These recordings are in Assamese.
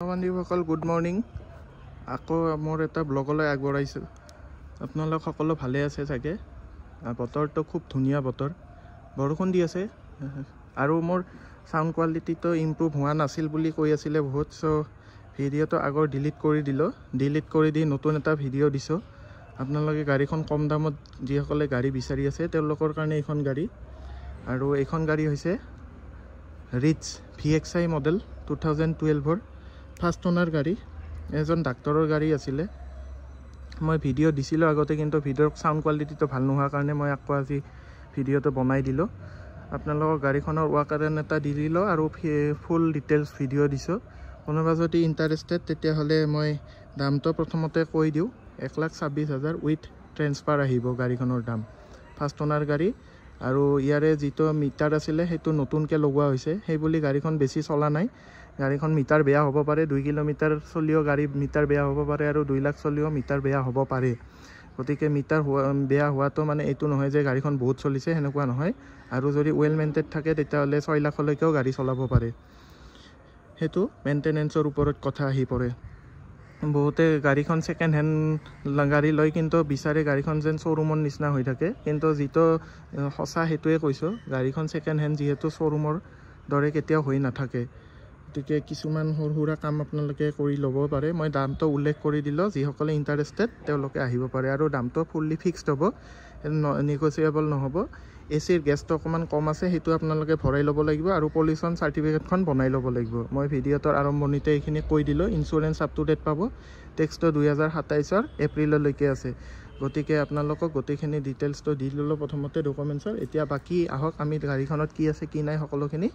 বন্ধুসকল গুড মৰ্নিং আকৌ মোৰ এটা ব্লগলৈ আগবঢ়াইছোঁ আপোনালোক সকলো ভালে আছে চাগে বতৰটো খুব ধুনীয়া বতৰ বৰষুণ দি আছে আৰু মোৰ সাউন্ড কোৱালিটিটো ইমপ্ৰুভ হোৱা নাছিল বুলি কৈ আছিলে বহুত সো ভিডিঅ'টো আগৰ ডিলিট কৰি দি নতুন এটা ভিডিঅ' দিছোঁ আপোনালোকে গাড়ীখন কম দামত যিসকলে গাড়ী বিচাৰি আছে তেওঁলোকৰ কাৰণে এইখন গাড়ী আৰু এইখন গাড়ী হৈছে rich VXI model 2012 first owner গাড়ী এজন ডাক্তৰৰ গাড়ী আছিলে মই ভিডিঅ' দিছিলোঁ আগতে কিন্তু ভিডিঅ'ৰ সাউন্ড কোৱালিটিটো ভাল নোহোৱাৰ কাৰণে মই আকৌ আজি ভিডিঅ'টো বনাই দিলোঁ আপোনালোকৰ গাড়ীখনৰ ৱাকাৰণ এটা দি দিলোঁ আৰু ফুল ডিটেইলছ ভিডিঅ' দিছোঁ কোনোবা যদি ইণ্টাৰেষ্টেড তেতিয়াহ'লে মই দামটো প্ৰথমতে কৈ দিওঁ 1,26,000 উইথ ট্ৰেন্সফাৰ আহিব গাড়ীখনৰ দাম ফাৰ্ষ্ট ওনাৰ গাড়ী আৰু ইয়াৰে যিটো মিটাৰ আছিলে সেইটো নতুনকৈ লগোৱা হৈছে সেই বুলি গাড়ীখন বেছি চলা নাই গাড়ীখন মিটাৰ বেয়া হ'ব পাৰে 2 কিলোমিটাৰ চলিও গাড়ী মিটাৰ বেয়া হ'ব পাৰে আৰু 2 লাখ চলিও মিটাৰ বেয়া হ'ব পাৰে গতিকে মিটাৰ বেয়া হোৱাটো মানে এইটো নহয় যে গাড়ীখন বহুত চলিছে সেনেকুৱা নহয় আৰু যদি ৱেল মেইনটেইন থাকে তেতিয়াহ'লে 6 লাখলৈকেও গাড়ী চলাব পাৰে সেইটো মেইনটেনেন্সৰ ওপৰত কথা আহি পৰে বহুতে গাড়ীখন সেকেন্ড হ্যান্ড গাড়ী লয় কিন্তু বিচাৰে গাড়ীখন যেন শ্বৰুমৰ নিচিনা হৈ থাকে কিন্তু যিটো সঁচা সেইটোৱে কৈছোঁ গাড়ীখন সেকেন্ড হ্যান্ড যিহেতু শ্বৰুমৰ দৰে কেতিয়াও হৈ নাথাকে গতিকে কিছুমান সৰু কাম আপোনালোকে কৰি ল'ব পাৰে মই দামটো উল্লেখ কৰি দিলোঁ যিসকলে ইণ্টাৰেষ্টেড তেওঁলোকে আহিব পাৰে আৰু দামটো ফুল্লি ফিক্সড হ'ব নেগোচিয়েবল নহ'ব এচিৰ গেছটো অকণমান কম আছে সেইটো আপোনালোকে ভৰাই ল'ব লাগিব আৰু পলিউশ্যন চাৰ্টিফিকেটখন বনাই ল'ব লাগিব মই ভিডিঅ'টোৰ আৰম্ভণিতে এইখিনি কৈ দিলোঁ ইঞ্চুৰেঞ্চ আপ টু ডেট পাব টেক্সটো 2027 এপ্ৰিললৈকে আছে গতিকে আপোনালোকক গোটেইখিনি ডিটেইলছটো দি ল'লোঁ প্ৰথমতে ডকুমেণ্টছৰ এতিয়া বাকী আহক আমি গাড়ীখনত কি আছে কি নাই সকলোখিনি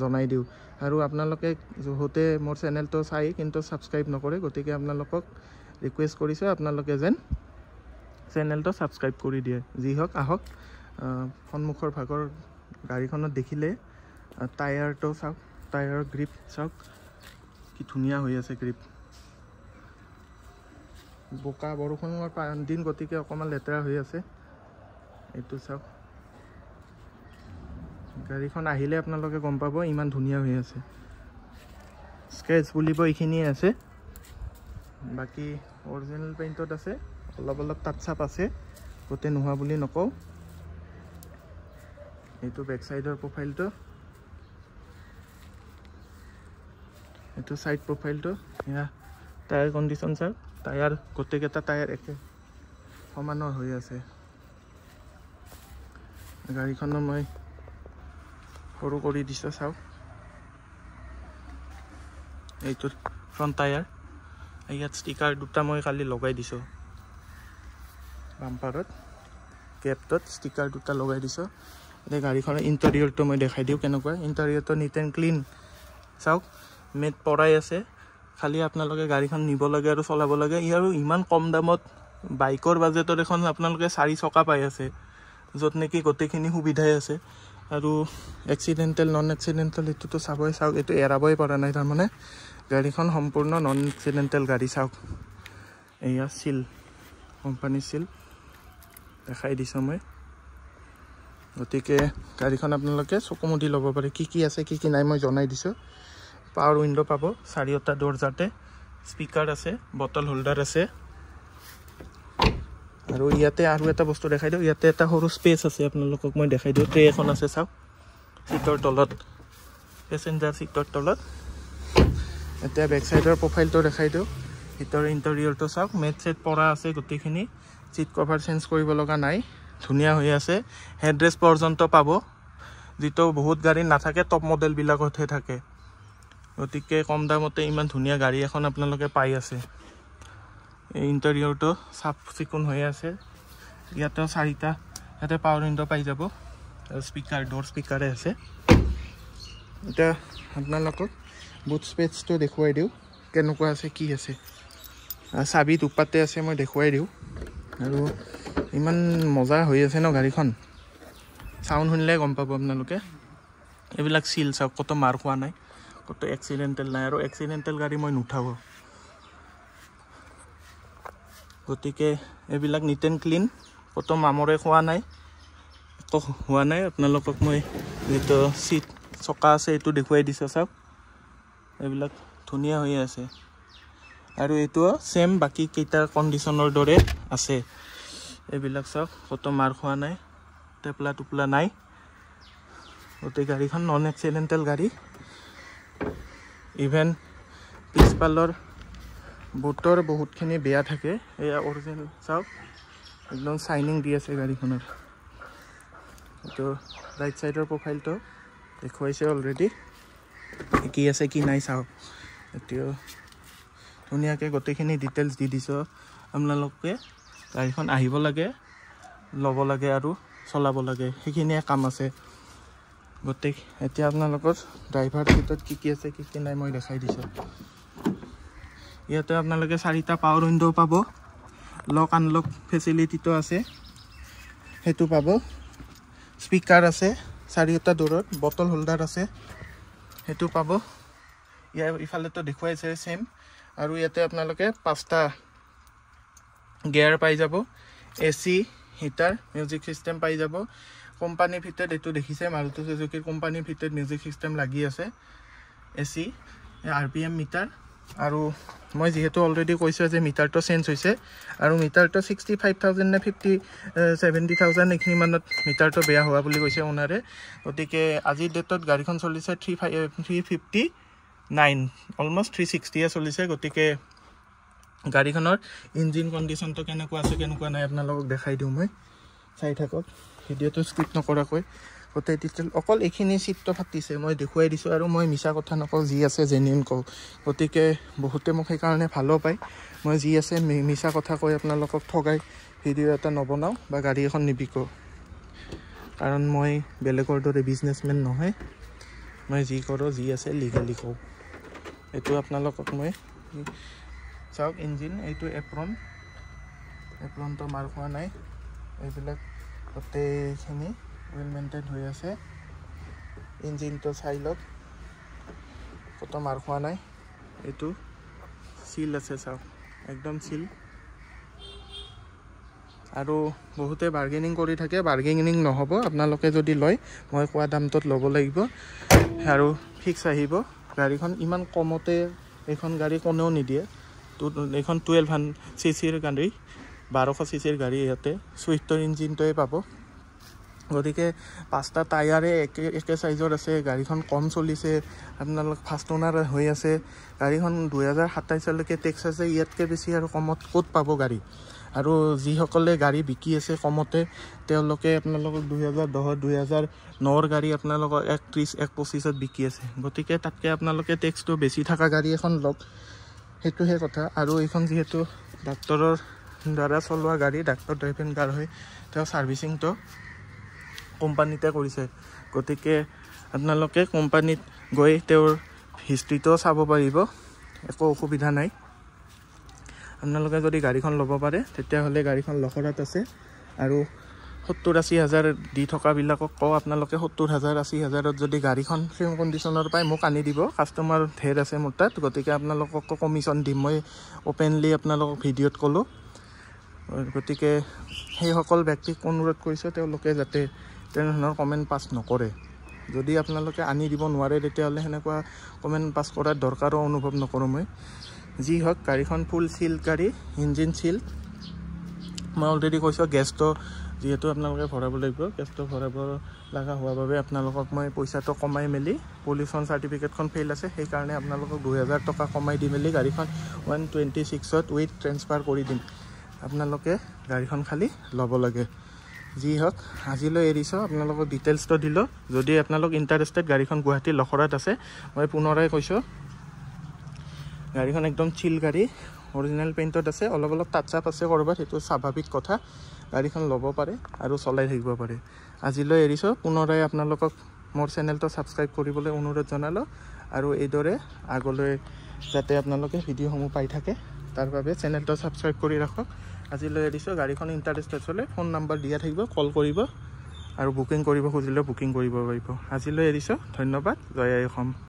জনাই দিওঁ আৰু আপোনালোকে যহতে মোৰ চেনেলটো চাই কিন্তু ছাবস্ক্ৰাইব নকৰে গতিকে আপোনালোকক ৰিকুৱেষ্ট কৰিছোঁ আপোনালোকে যেন চেনেলটো ছাবস্ক্ৰাইব কৰি দিয়ে যি হওক আহক সন্মুখৰ ভাগৰ গাড়ীখনত দেখিলে টায়াৰটো চাওক টায়াৰৰ গ্ৰিপ চাওক কি ধুনীয়া হৈ আছে গ্ৰিপ বোকা বৰষুণৰ দিন গতিকে অকণমান লেতেৰা হৈ আছে এইটো চাওক গাড়ীখন আহিলে আপোনালোকে গম পাব ইমান ধুনীয়া হৈ আছে স্কেচ বুলিব এইখিনিয়ে আছে বাকী অৰিজিনেল পেইণ্টত আছে অলপ টাচ আপ আছে গোটেই নোহোৱা বুলি নকওঁ এইটো বেক সাইডৰ প্ৰফাইলটো এইটো সাইড প্ৰফাইলটো ইয়া টায়াৰ কণ্ডিশ্যন চাওক টায়াৰ গোটেইকেইটা টায়াৰ একে সমানৰ হৈ আছে গাড়ীখনো মই সৰু কৰি দিছোঁ চাওক এইটো ফ্ৰণ্ট টায়াৰ ইয়াত ষ্টিকাৰ দুটা মই কালি লগাই দিছোঁ বাম্পাৰত কেপটোত ষ্টিকাৰ দুটা লগাই দিছোঁ এতিয়া গাড়ীখনৰ ইণ্টেৰিয়ৰটো মই দেখাই দিওঁ কেনেকুৱা ইণ্টেৰিয়ৰটো নিট এণ্ড ক্লিন চাওক মেট পৰাই আছে খালি আপোনালোকে গাড়ীখন নিব লাগে আৰু চলাব লাগে আৰু ইমান কম দামত বাইকৰ বাজেটত এখন আপোনালোকে 4 চকা পাই আছে য'ত নেকি গোটেইখিনি সুবিধাই আছে আৰু এক্সিডেণ্টেল নন এক্সিডেণ্টেল এইটোতো চাবই চাওক এইটো এৰাবই পৰা নাই তাৰমানে গাড়ীখন সম্পূৰ্ণ নন এক্সিডেণ্টেল গাড়ী চাওক এয়া চিল কোম্পানী চিল দেখাই দিছোঁ মই গতিকে গাড়ীখন আপোনালোকে চকু মুদি ল'ব পাৰে কি আছে কি নাই মই জনাই দিছোঁ পাৱাৰ উইণ্ডো পাব 4টা দৰজাতে স্পীকাৰ আছে বটল হোল্ডাৰ আছে আৰু ইয়াতে আৰু এটা বস্তু দেখাই দিওঁ ইয়াতে এটা সৰু স্পেচ আছে আপোনালোকক মই দেখাই দিওঁ ট্ৰে এখন আছে চাওক সিটৰ তলত পেছেঞ্জাৰ সিটৰ তলত এতিয়া বেক সাইডৰ প্ৰফাইলটো দেখাই দিওঁ ভিতৰ ইণ্টেৰিয়ৰটো চাওক মেট সেট পৰা আছে গোটেইখিনি সিট কভাৰ চেঞ্জ কৰিব লগা নাই ধুনীয়া হৈ আছে হেডৰেষ্ট পৰ্যন্ত পাব যিটো বহুত গাড়ী নাথাকে টপ মডেলবিলাকতহে থাকে গতিকে কম দামতে ইমান ধুনীয়া গাড়ী এখন আপোনালোকে পাই আছে এই ইণ্টেৰিয়ৰটো চাফ চিকুণ হৈ আছে ইয়াতে 4টা ইয়াতে পাৱাৰ উইণ্ডো পাই যাব আৰু স্পীকাৰ ডোৰ স্পীকাৰে আছে এতিয়া আপোনালোকক বুট স্পেচটো দেখুৱাই দিওঁ কেনেকুৱা আছে কি আছে চাবি দুপাতে আছে মই দেখুৱাই দিওঁ আৰু ইমান মজা হৈ আছে ন গাড়ীখন চাউণ্ড শুনিলে গম পাব আপোনালোকে এইবিলাক চিল চাওক কত মাৰ খোৱা নাই কত এক্সিডেণ্টেল নাই আৰু এক্সিডেণ্টেল গাড়ী মই নুঠাব গতিকে এইবিলাক নিট এণ্ড ক্লিন কত মামৰে খোৱা নাই একো হোৱা নাই আপোনালোকক মই যিটো চিট চকা আছে এইটো দেখুৱাই দিছোঁ চাওক এইবিলাক ধুনীয়া হৈ আছে আৰু এইটো সেম বাকি কেইটা কন্ডিশনৰ দৰে আছে এইবিলাক চাওক কতো মাৰ খোৱা নাই টেপলা টুপলা নাই ওতে গাড়ীখন নন এক্সিডেন্টাল গাড়ী ইভেন পিছপালৰ বুটৰ বহুতখিনি বেয়া থাকে এয়া অৰিজিনাল চাওক একদম শাইনিং দি আছে গাড়ীখনৰ তো ৰাইট সাইডৰ প্ৰফাইলটো দেখুৱাইছে অলৰেডি কি আছে কি নাই চাওক এতিয়া ধুনীয়াকৈ গোটেইখিনি ডিটেইলছ দি দিছো আপোনালোকে গাড়ীখন আহিব লাগে ল'ব লাগে আৰু চলাব লাগে সেইখিনিয়ে কাম আছে গোটেই এতিয়া আপোনালোকৰ ড্ৰাইভাৰ সিটত কি আছে কি নাই মই দেখাই দিছো ইয়াতে আপোনালোকে 4টা পাৱাৰ উইন্ডো পাব লক আনলক ফেচিলিটিটো আছে হেতু পাব স্পিকাৰ আছে 4টা দূৰত বটল হোল্ডাৰ আছে হেতু পাব ইয়াৰ ইফালেটো দেখুৱাইছে সেম আৰু ইয়াতে আপোনালোকে 5টা গিয়াৰ পাই যাব এসি হিটাৰ মিউজিক সিস্টেম পাই যাব কোম্পানী ভিতৰত এটো দেখিছে মাৰুতি সুজুকিৰ কোম্পানী ভিতৰত মিউজিক সিস্টেম লাগি আছে এসি আৰপিএম মিটাৰ আৰু মই যেহেতু অলৰেডি কৈছো যে মিটাৰটো চেঞ্জ হৈছে আৰু মিটাৰটো 65000 নে 70000 এখিনি মানত মিটাৰটো বেয়া হোৱা বুলি কৈছে ওনাৰে গতিকে আজি ডেটত গাড়ীখন চলিছে 359 অলমোস্ট 360 এ চলিছে গতিকে গাড়ীখনৰ ইঞ্জিন কন্ডিশনটো কেনেকুৱা আছে কেনেকুৱা নাই আপোনালোকক দেখাই দিও মই চাই থাকক ভিডিওটো স্কিপ নকৰাকৈ গোটেই ডিটেইল অকল এখিনি সিটটো ফাটিছে মই দেখুৱাই দিছো আৰু মই মিছা কথা নকওঁ যি আছে জেনুইন কওঁ গতিকে বহুতে মোক সেই কাৰণে ভালো পায় মই যি আছে মিছা কথা কৈ আপোনালোকক ঠগাই ভিডিও এটা নবনাও বা গাড়ী এখন নিবিকো কাৰণ মই বেলেগৰ দৰে বিজনেসমেন নহয় মই যি কৰো যি আছে লিগালি কওঁ এটো আপোনালোকক মই চাওক ইঞ্জিন এইটো এপ্ৰনটো মাৰ খোৱা নাই এইবিলাক গোটেইখিনি ওয়েল মেইনটেইন হৈ আছে ইঞ্জিনটো চাইলক কত মাৰ খোৱা নাই এইটো সিল আছে চাওক একদম সিল আৰু বহুতে বাৰ্গেনিং কৰি থাকে বাৰ্গেনিং নহব আপোনালোকে যদি লয় মই কোৱা দামটোত ল'ব লাগিব আৰু ফিক্স আহিব গাড়ীখন ইমান কমতে এখন গাড়ী কোনেও নিদিয়ে তো এখন 1200 সিসিৰ গাড়ী 1200 সিসিৰ গাড়ী ইয়াতে সুইফটৰ ইঞ্জিনটোৱে পাব গতিকে 5টা টায়াৰে একে সাইজৰ আছে গাড়ীখন কম চলিছে আপোনালোক ফাৰ্ষ্ট ওনাৰ হৈ আছে গাড়ীখন 2027 লৈকে টেক্স আছে ইয়াতকে বেছি আৰু কমত ক'ত পাব গাড়ী আৰু যি সকলে গাড়ী বিকি আছে কমতে তেওঁলোকে আপোনালোকক 2010 2009 ৰ গাড়ী আপোনালোকক 31 125 ত বিকি আছে গতিকে তাতকে আপোনালোকে টেক্সটো বেছি থকা গাড়ী এখন লওক হেতুহে কথা আৰু এইখন যেহেতু ডাক্তৰৰ দ্বাৰা চলোৱা গাড়ী ডাক্তৰ ড্ৰাইভিং কাৰ হয় তেওঁ সাৰ্ভিসিংটো কোম্পানীতে কৰিছে গতিকে আপোনালোকে কোম্পানীত গৈ তেওঁৰ হিষ্ট্ৰীটো চাব পাৰিব একো অসুবিধা নাই আপোনালোকে যদি গাড়ীখন ল'ব পাৰে তেতিয়া হলে গাড়ীখন লখৰাত আছে আৰু 70-80 হাজাৰ দি থকা বিলাকক কও আপোনালোকে 70,000-80,000 ত যদি গাড়ীখন ফ্ৰেম কন্ডিশনৰ পাই মোক আনি দিব কাস্টমাৰ ধেৰ আছে মোৰ তাত গতিকে আপোনালোকক কমিশন দিম মই ওপেনলি আপোনালোকক ভিডিওত কলো গতিকে সেই সকল ব্যক্তিক অনুৰোধ কৰিছো তেওঁলোকে যাতে তেনেধৰণৰ কমেন্ট পাস নকৰে যদি আপোনালোকে আনি দিব নোৱাৰে তেতিয়া হলে হেনেকুৱা কমেন্ট পাস কৰাৰ দৰকাৰো অনুভৱ নকৰো মই যি হক গাড়ীখন ফুল সিল গাড়ী ইঞ্জিন সিল মই অলৰেডি কৈছো গেছটো যেহেতু আপোনালোকে ভৰাব লাগিব গেছটো ভৰাব লাগা হোৱা বাবে আপোনালোকক মই পইচাটো কমাই মেলি পলিউশন সাৰ্টিফিকেটখন ফেইল আছে সেই কাৰণে আপোনালোকক 2000 টকা কমাই দি মেলি গাড়ীখন 126 ত উইথ ট্ৰান্সফাৰ কৰি দিম আপোনালোকে গাড়ীখন খালি ল'ব লাগে যি হক আজিলৈ এৰিছো আপোনালোকক ডিটেইলছটো দিলো যদি আপোনালোক ইন্টাৰেষ্টেড গাড়ীখন গুৱাহাটী লখৰাত আছে মই পুনৰাই কৈছো গাড়ীখন একদম চিল গাড়ী অৰিজিনাল পেইণ্টত আছে অলপ টাচ আপ আছে কৰবাত হেতু স্বাভাৱিক কথা গাড়ীখন ল'ব পাৰে আৰু চলাই থাকিব পাৰে আজিলৈ এৰিছো পুনৰাই আপোনালোকক মোৰ চেনেলটো সাবস্ক্ৰাইব কৰিবলৈ অনুৰোধ জনালো আৰু এইদৰে আগলৈ যাতে আপোনালোকে ভিডিওসমূহ পাই থাকে তাৰ বাবে চেনেলটো সাবস্ক্ৰাইব কৰি ৰাখক আজিলৈ এৰিছো গাড়ীখন ইন্টাৰেষ্টেড হলে ফোন নম্বৰ দিয়া থাকিব কল কৰিব আৰু বুকিং কৰিব খুজিলে বুকিং কৰিব পাৰিব আজিলৈ এৰিছো ধন্যবাদ জয় আই অসম